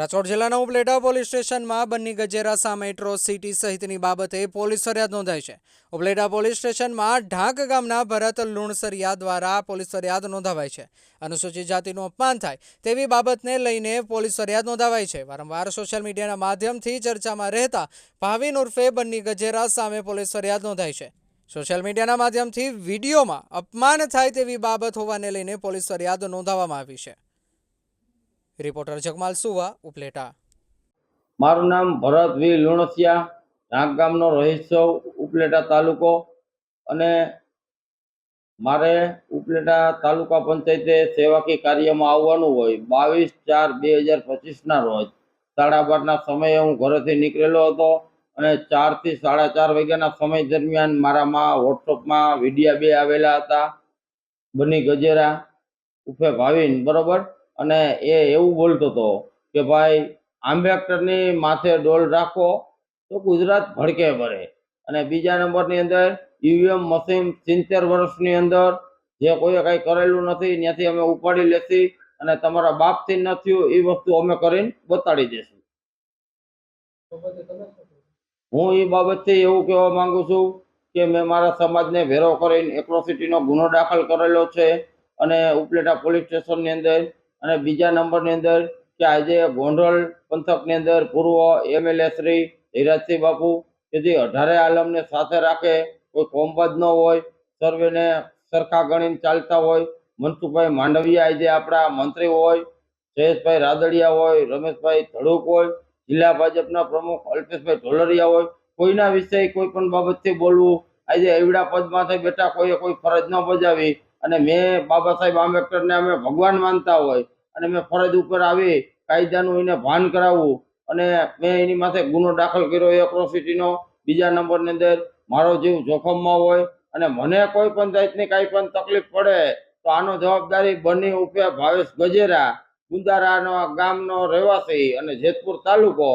રાજકોટ જિલ્લાના ઉપલેટા પોલીસ સ્ટેશનમાં બન્ની ગજેરા સામે એટ્રોસિટી સહિતની બાબતે પોલીસ ફરિયાદ નોંધાઈ છે। ઉપલેટા પોલીસ સ્ટેશનમાં ઢાંક ગામના ભરત લુણસરિયા દ્વારા પોલીસ ફરિયાદ નોંધાવાઈ છે। અનુસૂચિત જાતિનું અપમાન થાય તેવી બાબતને લઈને પોલીસ ફરિયાદ નોંધાવાઈ છે। વારંવાર સોશિયલ મીડિયાના માધ્યમથી ચર્ચામાં રહેતા ભાવિન ઉર્ફે બન્ની ગજેરા સામે પોલીસ ફરિયાદ નોંધાઈ છે। સોશિયલ મીડિયાના માધ્યમથી વિડીયોમાં અપમાન થાય તેવી બાબત હોવાને લઈને પોલીસ ફરિયાદ નોંધાવવામાં આવી છે। रिपोर्टर जगमाल सुवा उपलेटा। मारू नाम भरत वी લુણસિયા ઢાંક ગામનો રહીશ છું ઉપલેટા તાલુકો અને મારે ઉપલેટા તાલુકા પંચાયતે સેવાકીય કાર્યમાં આવવાનું હોય 22/4/2025 ના રોજ 12:30 સમયે હું ઘરેથી નીકળેલો હતો અને 4 થી 4:30 વાગ્યાના સમય દરમિયાન મારામાં વોટ્સઅપમાં વિડીયા બે આવેલા હતા। બની ગજેરા ઉફે ભાવિન બરોબર અને એ એવું બોલતો હતો કે ભાઈ આંબેડકરની માથે ડોલ રાખો તો ગુજરાત ભડકે ભરે અને બીજા નંબરની અંદર ઈવીએમ મશીન 70 વર્ષની અંદર જે કોઈએ કાંઈ કરેલું નથી ત્યાંથી અમે ઉપાડી લેશી અને તમારા બાપથી ન થયું એ વસ્તુ અમે કરીને બતાડી દઈશું। હું એ બાબતથી એવું કહેવા માંગુ છું કે મેં મારા સમાજને ભેરો કરીને એટ્રોસિટીનો ગુનો દાખલ કરેલો છે અને ઉપલેટા પોલીસ સ્ટેશનની અંદર અને બીજા નંબરની અંદર કે આજે ગોંડલ પંથકની અંદર પૂર્વ એમએલએ શ્રી ધીરાજસિંહ બાપુ કે જે 18 આલમને સાથે રાખે, કોઈ કોમબાજ ન હોય, સર્વેને સરખા ગણીને ચાલતા હોય, મનસુખભાઈ માંડવિયા આજે આપણા મંત્રી હોય, જયેશભાઈ રાદડિયા હોય, રમેશભાઈ ધડુક હોય, જિલ્લા ભાજપના પ્રમુખ અલ્પેશભાઈ ઢોલરિયા હોય, કોઈના વિષય કોઈ પણ બાબતથી બોલવું આજે એવડા પદમાંથી બેઠા કોઈએ કોઈ ફરજ ન બજાવી અને મેં બાબા સાહેબ આંબેડકરને અમે ભગવાન માનતા હોય અને મેં ફરજ ઉપર આવી કાયદાનું એને ભાન કરાવવું અને મેં એની માથે ગુનો દાખલ કર્યો એટ્રોસિટીનો। બીજા નંબરની અંદર મારો જીવ જોખમમાં હોય અને મને કોઈ પણ જાતની કાંઈ પણ તકલીફ પડે તો આનો જવાબદારી બની ઉર્ફે ભાવેશ ગજેરા ગુંદારાનો ગામનો રહેવાસી અને જેતપુર તાલુકો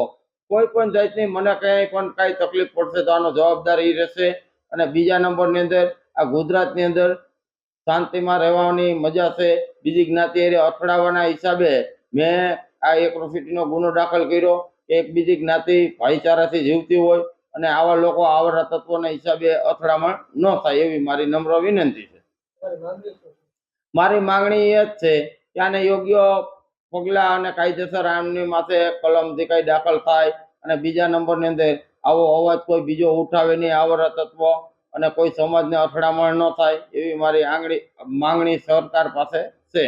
કોઈ પણ જાતની મને ક્યાંય પણ કાંઈ તકલીફ પડશે તો આનો જવાબદારી રહેશે। અને બીજા નંબરની અંદર આ ગુજરાતની અંદર શાંતિમાં રહેવાની મજા છે, બીજી જ્ઞાતિ એ અથડાવવાના હિસાબે મેં આ એટ્રોસિટીનો ગુનો દાખલ કર્યો। એક બીજી જ્ઞાતિ ભાઈચારાથી જીવતી હોય અને આવા લોકો આવરા તત્વોના હિસાબે અથડામણ ન થાય એવી મારી નમ્ર વિનંતી છે। મારી માંગણી એ જ છે કે આને યોગ્ય પગલાં અને કાયદેસર આમની માથે કલમથી કાંઈ દાખલ થાય અને બીજા નંબરની અંદર આવો અવાજ કોઈ બીજો ઉઠાવે નહીં આવરા તત્વ અને કોઈ સમાજને અથડામણ ન થાય એવી મારી માંગણી સરકાર પાસે છે।